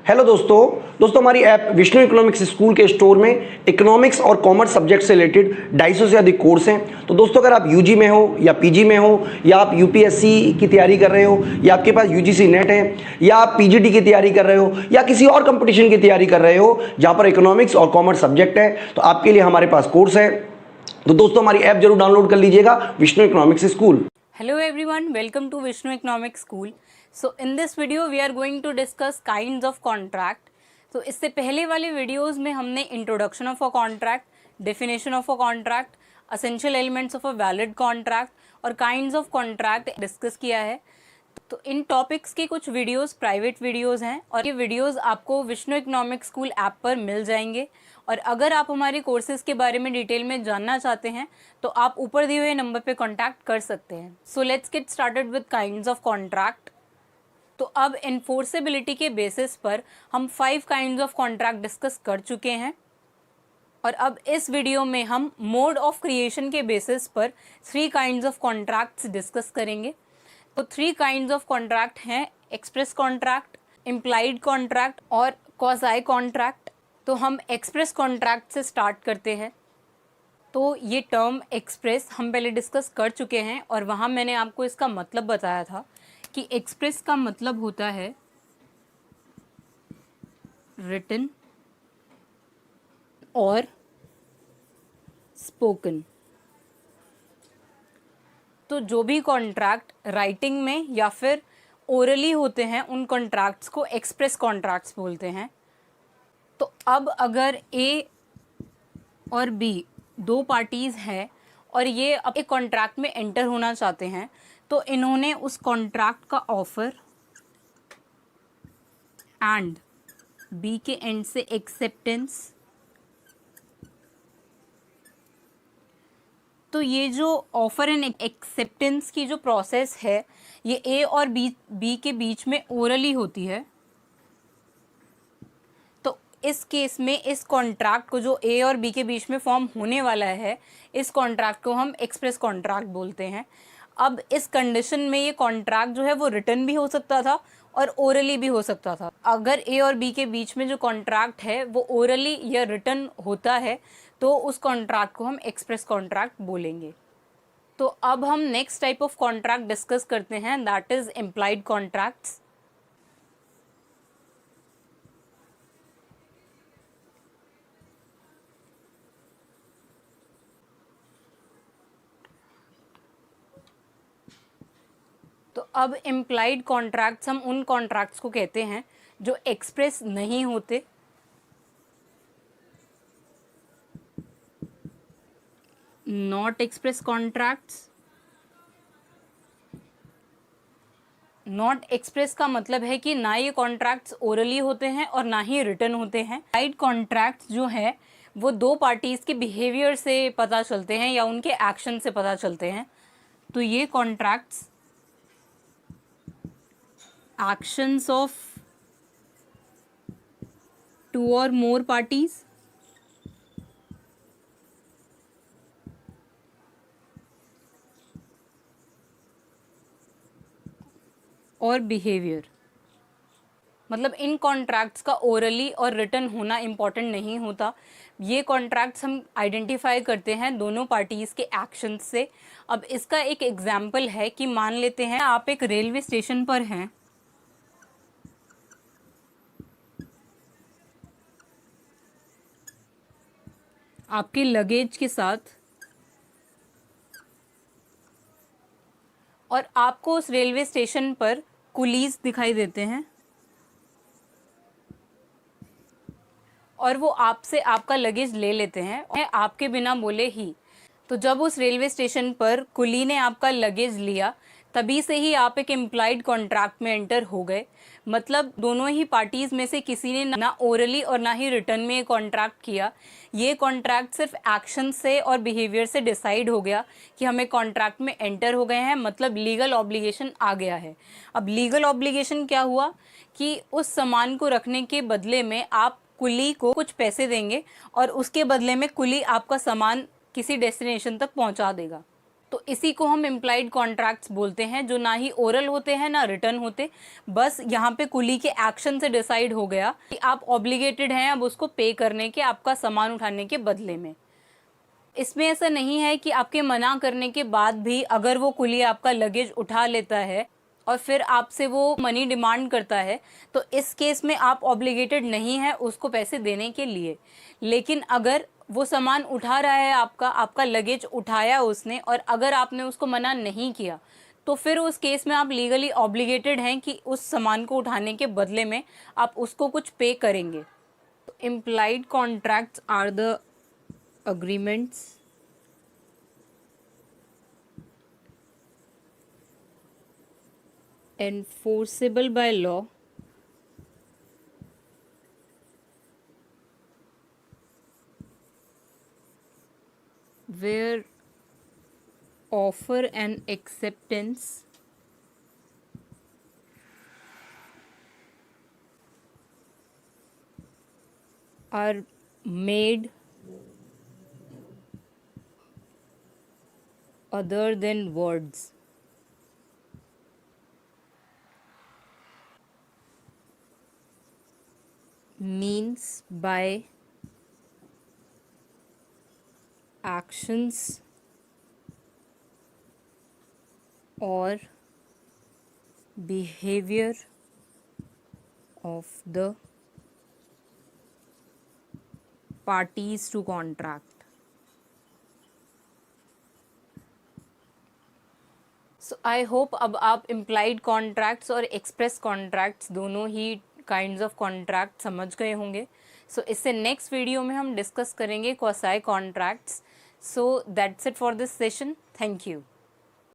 Hello दोस्तों हमारी app Vishnu economics school के स्टोर में इकोनॉमिक्स और कॉमर्स सब्जेक्ट से रिलेटेड 250 से अधिक कोर्स हैं। तो दोस्तों अगर आप यूजी में हो या पीजी में हो या आप यूपीएससी की तैयारी कर रहे हो या आपके पास यूजीसी नेट है या आप पीजीटी की तैयारी कर रहे हो या किसी और कंपटीशन की तैयारी कर रहे हो जहाँ पर इकोनॉमिक्स और कॉमर्स सब्जेक्ट है, तो आपके लिए हमारे पास कोर्स है। तो दोस्तों हमारी ऐप जरूर डाउनलोड कर लीजिएगा, Vishnu economics school. Hello everyone, welcome to Vishnu Economics School. So in this video we are going to discuss kinds of contract. तो इससे पहले वाले वीडियोस में हमने introduction of a contract, definition of a contract, essential elements of a valid contract और kinds of contract discuss किया है। तो इन टॉपिक्स के कुछ वीडियोस प्राइवेट वीडियोस हैं और ये वीडियोस आपको विष्णु इकोनॉमिक्स स्कूल ऐप पर मिल जाएंगे। और अगर आप हमारे कोर्सेज के बारे में डिटेल में जानना चाहते हैं तो आप ऊपर दिए हुए नंबर पे कांटेक्ट कर सकते हैं। So let's get started with kinds of contract. तो अब इन्फोर्सेबिलिटी के बेसिस पर हम 5 काइंड्स ऑफ कॉन्ट्रैक्ट डिस्कस कर चुके हैं और अब इस वीडियो में हम मोड ऑफ क्रिएशन के बेसिस पर 3 काइंड्स ऑफ कॉन्ट्रैक्ट्स डिस्कस करेंगे। तो 3 काइंड्स ऑफ कॉन्ट्रैक्ट हैं एक्सप्रेस कॉन्ट्रैक्ट, इम्प्लाइड कॉन्ट्रैक्ट और क्वाज़ाई कॉन्ट्रैक्ट। तो हम एक्सप्रेस कॉन्ट्रैक्ट से स्टार्ट करते हैं। तो ये टर्म एक्सप्रेस हम पहले डिस्कस कर चुके हैं और वहाँ मैंने आपको इसका मतलब बताया था कि एक्सप्रेस का मतलब होता है रिटन और स्पोकन। तो जो भी कॉन्ट्रैक्ट राइटिंग में या फिर ओरली होते हैं उन कॉन्ट्रैक्ट्स को एक्सप्रेस कॉन्ट्रैक्ट्स बोलते हैं। तो अब अगर ए और बी 2 पार्टीज़ हैं और ये अब एक कॉन्ट्रैक्ट में एंटर होना चाहते हैं तो इन्होंने उस कॉन्ट्रैक्ट का ऑफर एंड बी के एंड से एक्सेप्टेंस, तो ये जो ऑफर एंड एक्सेप्टेंस की जो प्रोसेस है ये ए और बी के बीच में ओरली होती है। तो इस केस में इस कॉन्ट्रैक्ट को जो ए और बी के बीच में फॉर्म होने वाला है इस कॉन्ट्रैक्ट को हम एक्सप्रेस कॉन्ट्रैक्ट बोलते हैं। अब इस कंडीशन में ये कॉन्ट्रैक्ट जो है वो रिटन भी हो सकता था और ओरली भी हो सकता था। अगर ए और बी के बीच में जो कॉन्ट्रैक्ट है वो ओरली या रिटन होता है तो उस कॉन्ट्रैक्ट को हम एक्सप्रेस कॉन्ट्रैक्ट बोलेंगे। तो अब हम next type of contract discuss करते हैं, दैट इज इम्प्लाइड कॉन्ट्रैक्ट्स। तो अब इम्प्लाइड कॉन्ट्रैक्ट्स हम उन कॉन्ट्रैक्ट्स को कहते हैं जो एक्सप्रेस नहीं होते, not express contracts. Not express का मतलब है कि ना ये कॉन्ट्रैक्ट्स ओरली होते हैं और ना ही रिटन होते हैं। इम्प्लाइड कॉन्ट्रैक्ट्स जो है वो 2 पार्टीज के बिहेवियर से पता चलते हैं या उनके एक्शन से पता चलते हैं। तो ये contracts actions of 2 or more parties और बिहेवियर, मतलब इन कॉन्ट्रैक्ट्स का ओरली और रिटन होना इम्पॉर्टेंट नहीं होता। ये कॉन्ट्रैक्ट्स हम आइडेंटिफाई करते हैं दोनों पार्टीज़ के एक्शंस से। अब इसका एक एग्जाम्पल है कि मान लेते हैं आप एक रेलवे स्टेशन पर हैं आपके लगेज के साथ और आपको उस रेलवे स्टेशन पर कुलीज दिखाई देते हैं और वो आपसे आपका लगेज ले लेते हैं आपके बिना बोले ही। तो जब उस रेलवे स्टेशन पर कुली ने आपका लगेज लिया तभी से ही आप एक इम्प्लाइड कॉन्ट्रैक्ट में एंटर हो गए। मतलब दोनों ही पार्टीज में से किसी ने ना ओरली और ना ही रिटर्न में कॉन्ट्रैक्ट किया। ये कॉन्ट्रैक्ट सिर्फ एक्शन से और बिहेवियर से डिसाइड हो गया कि हम एक कॉन्ट्रैक्ट में एंटर हो गए हैं, मतलब लीगल ऑब्लिगेशन आ गया है। अब लीगल ऑब्लिगेशन क्या हुआ कि उस सामान को रखने के बदले में आप कुली को कुछ पैसे देंगे और उसके बदले में कुली आपका सामान किसी डेस्टिनेशन तक पहुंचा देगा। तो इसी को हम इम्प्लाइड कॉन्ट्रैक्ट्स बोलते हैं, जो ना ही ओरल होते हैं ना रिटर्न होते, बस यहाँ पे कुली के एक्शन से डिसाइड हो गया कि आप ऑब्लिगेटेड हैं अब उसको पे करने के, आपका सामान उठाने के बदले में। इसमें ऐसा नहीं है कि आपके मना करने के बाद भी अगर वो कुली आपका लगेज उठा लेता है और फिर आपसे वो मनी डिमांड करता है, तो इस केस में आप ऑब्लिगेटेड नहीं है उसको पैसे देने के लिए। लेकिन अगर वो सामान उठा रहा है, आपका लगेज उठाया उसने, और अगर आपने उसको मना नहीं किया, तो फिर उस केस में आप लीगली ऑब्लिगेटेड हैं कि उस सामान को उठाने के बदले में आप उसको कुछ पे करेंगे। Implied contracts are the agreements enforceable by law where offer and acceptance are made other than words. Means by actions or behavior of the parties to contract. So I hope अब आप implied contracts और express contracts दोनों ही kinds of contract समझ गए होंगे। सो इससे next video में हम डिस्कस करेंगे quasi contracts. So that's it for this session. Thank you.